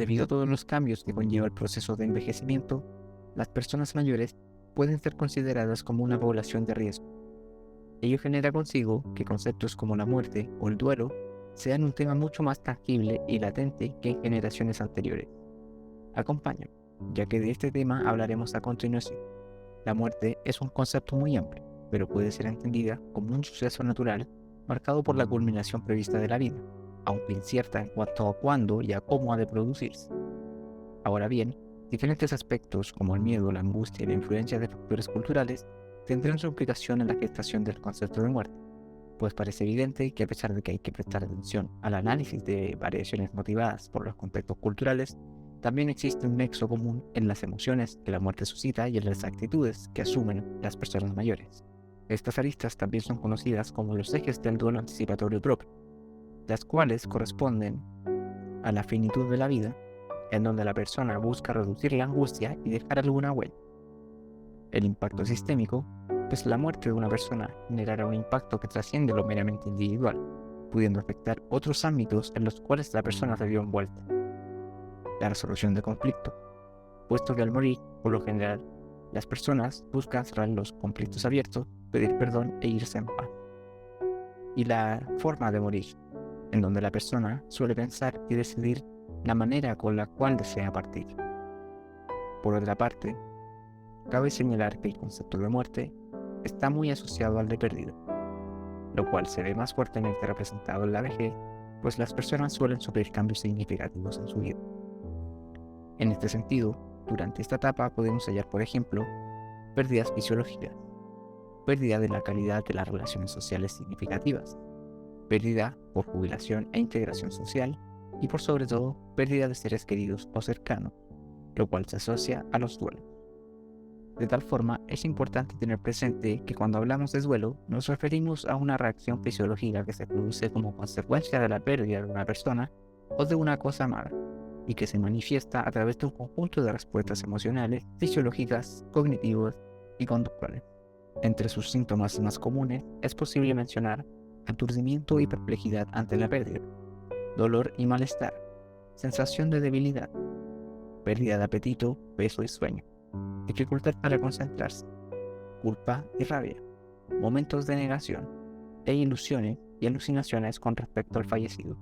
Debido a todos los cambios que conlleva el proceso de envejecimiento, las personas mayores pueden ser consideradas como una población de riesgo. Ello genera consigo que conceptos como la muerte o el duelo sean un tema mucho más tangible y latente que en generaciones anteriores. Acompáñame, ya que de este tema hablaremos a continuación. La muerte es un concepto muy amplio, pero puede ser entendida como un suceso natural marcado por la culminación prevista de la vida, aunque incierta en cuanto a cuándo y a cómo ha de producirse. Ahora bien, diferentes aspectos como el miedo, la angustia y la influencia de factores culturales tendrán su implicación en la gestación del concepto de muerte, pues parece evidente que a pesar de que hay que prestar atención al análisis de variaciones motivadas por los contextos culturales, también existe un nexo común en las emociones que la muerte suscita y en las actitudes que asumen las personas mayores. Estas aristas también son conocidas como los ejes del duelo anticipatorio propio, las cuales corresponden a la finitud de la vida, en donde la persona busca reducir la angustia y dejar alguna huella. El impacto sistémico, pues la muerte de una persona generará un impacto que trasciende lo meramente individual, pudiendo afectar otros ámbitos en los cuales la persona se vio envuelta. La resolución de conflictos, puesto que al morir, por lo general, las personas buscan cerrar los conflictos abiertos, pedir perdón e irse en paz. Y la forma de morir, en donde la persona suele pensar y decidir la manera con la cual desea partir. Por otra parte, cabe señalar que el concepto de muerte está muy asociado al de pérdida, lo cual se ve más fuertemente representado en la vejez, pues las personas suelen sufrir cambios significativos en su vida. En este sentido, durante esta etapa podemos hallar, por ejemplo, pérdidas fisiológicas, pérdida de la calidad de las relaciones sociales significativas, pérdida por jubilación e integración social y por sobre todo pérdida de seres queridos o cercanos, lo cual se asocia a los duelos. De tal forma, es importante tener presente que cuando hablamos de duelo nos referimos a una reacción fisiológica que se produce como consecuencia de la pérdida de una persona o de una cosa amada, y que se manifiesta a través de un conjunto de respuestas emocionales, fisiológicas, cognitivas y conductuales. Entre sus síntomas más comunes es posible mencionar aturdimiento y perplejidad ante la pérdida, dolor y malestar, sensación de debilidad, pérdida de apetito, peso y sueño, dificultad para concentrarse, culpa y rabia, momentos de negación, e ilusiones y alucinaciones con respecto al fallecido.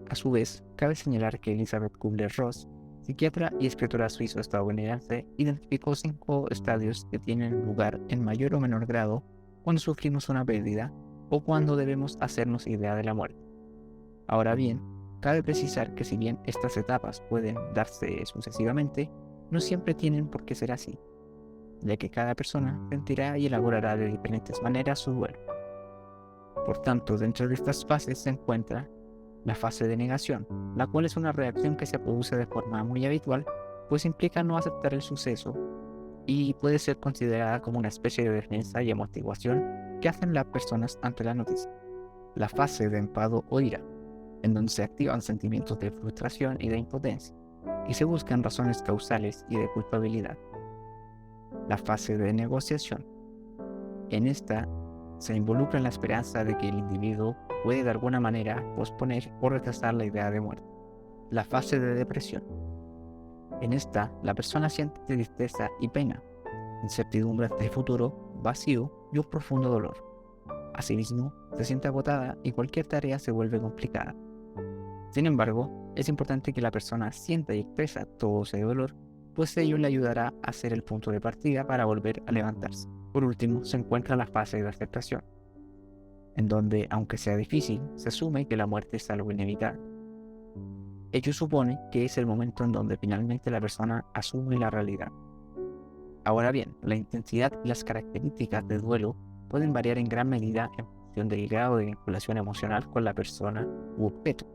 A su vez, cabe señalar que Elizabeth Kubler-Ross, psiquiatra y escritora suizo-estadounidense, identificó 5 estadios que tienen lugar en mayor o menor grado cuando sufrimos una pérdida o cuando debemos hacernos idea de la muerte. Ahora bien, cabe precisar que si bien estas etapas pueden darse sucesivamente, no siempre tienen por qué ser así, ya que cada persona sentirá y elaborará de diferentes maneras su duelo. Por tanto, dentro de estas fases se encuentra la fase de negación, la cual es una reacción que se produce de forma muy habitual, pues implica no aceptar el suceso y puede ser considerada como una especie de defensa y amortiguación que hacen las personas ante la noticia. La fase de enfado o ira, en donde se activan sentimientos de frustración y de impotencia, y se buscan razones causales y de culpabilidad. La fase de negociación. En esta se involucra la esperanza de que el individuo puede de alguna manera posponer o retrasar la idea de muerte. La fase de depresión. En esta, la persona siente tristeza y pena, incertidumbre ante el futuro, vacío y un profundo dolor. Asimismo, se siente agotada y cualquier tarea se vuelve complicada. Sin embargo, es importante que la persona sienta y expresa todo ese dolor, pues ello le ayudará a ser el punto de partida para volver a levantarse. Por último, se encuentra la fase de aceptación, en donde, aunque sea difícil, se asume que la muerte es algo inevitable. Ello supone que es el momento en donde finalmente la persona asume la realidad. Ahora bien, la intensidad y las características del duelo pueden variar en gran medida en función del grado de vinculación emocional con la persona u objeto,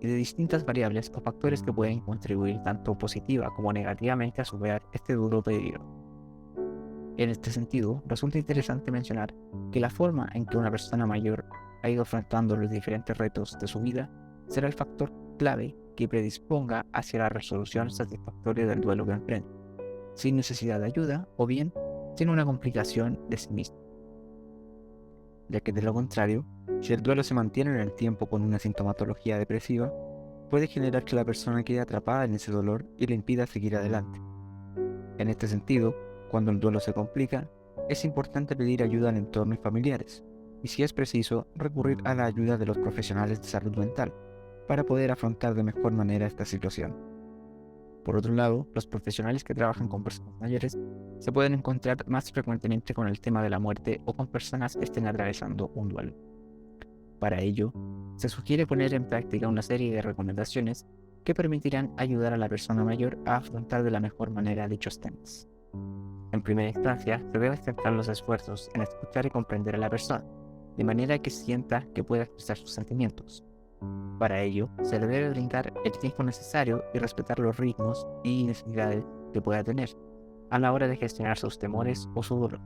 y de distintas variables o factores que pueden contribuir tanto positiva como negativamente a superar este duro periodo. En este sentido, resulta interesante mencionar que la forma en que una persona mayor ha ido afrontando los diferentes retos de su vida será el factor clave que predisponga hacia la resolución satisfactoria del duelo que emprende, sin necesidad de ayuda o bien sin una complicación de sí mismo. Ya que de lo contrario, si el duelo se mantiene en el tiempo con una sintomatología depresiva, puede generar que la persona quede atrapada en ese dolor y le impida seguir adelante. En este sentido, cuando el duelo se complica, es importante pedir ayuda al entorno y familiares, y si es preciso, recurrir a la ayuda de los profesionales de salud mental, para poder afrontar de mejor manera esta situación. Por otro lado, los profesionales que trabajan con personas mayores se pueden encontrar más frecuentemente con el tema de la muerte o con personas que estén atravesando un duelo. Para ello, se sugiere poner en práctica una serie de recomendaciones que permitirán ayudar a la persona mayor a afrontar de la mejor manera dichos temas. En primera instancia, se deben centrar los esfuerzos en escuchar y comprender a la persona, de manera que sienta que pueda expresar sus sentimientos. Para ello, se le debe brindar el tiempo necesario y respetar los ritmos y necesidades que pueda tener a la hora de gestionar sus temores o su dolor.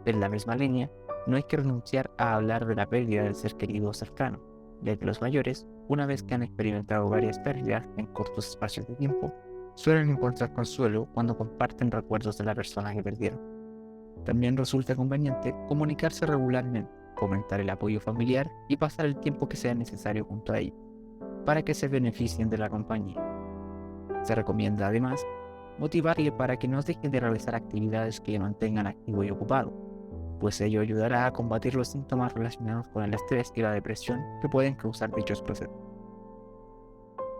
En la misma línea, no hay que renunciar a hablar de la pérdida del ser querido o cercano, ya que los mayores, una vez que han experimentado varias pérdidas en cortos espacios de tiempo, suelen encontrar consuelo cuando comparten recuerdos de la persona que perdieron. También resulta conveniente comunicarse regularmente, fomentar el apoyo familiar y pasar el tiempo que sea necesario junto a ellos, para que se beneficien de la compañía. Se recomienda además motivarle para que no dejen de realizar actividades que le mantengan activo y ocupado, pues ello ayudará a combatir los síntomas relacionados con el estrés y la depresión que pueden causar dichos procesos.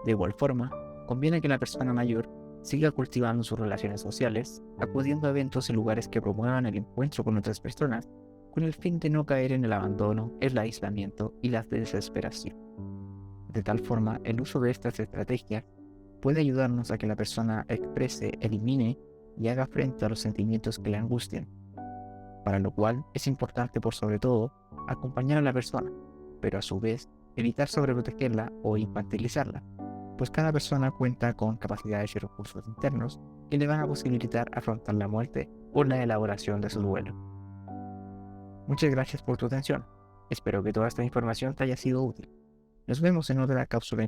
De igual forma, conviene que la persona mayor siga cultivando sus relaciones sociales, acudiendo a eventos y lugares que promuevan el encuentro con otras personas, con el fin de no caer en el abandono, el aislamiento y la desesperación. De tal forma, el uso de estas estrategias puede ayudarnos a que la persona exprese, elimine y haga frente a los sentimientos que le angustian, para lo cual es importante por sobre todo acompañar a la persona, pero a su vez evitar sobreprotegerla o infantilizarla, pues cada persona cuenta con capacidades y recursos internos que le van a posibilitar afrontar la muerte o la elaboración de su duelo. Muchas gracias por tu atención. Espero que toda esta información te haya sido útil. Nos vemos en otra cápsula.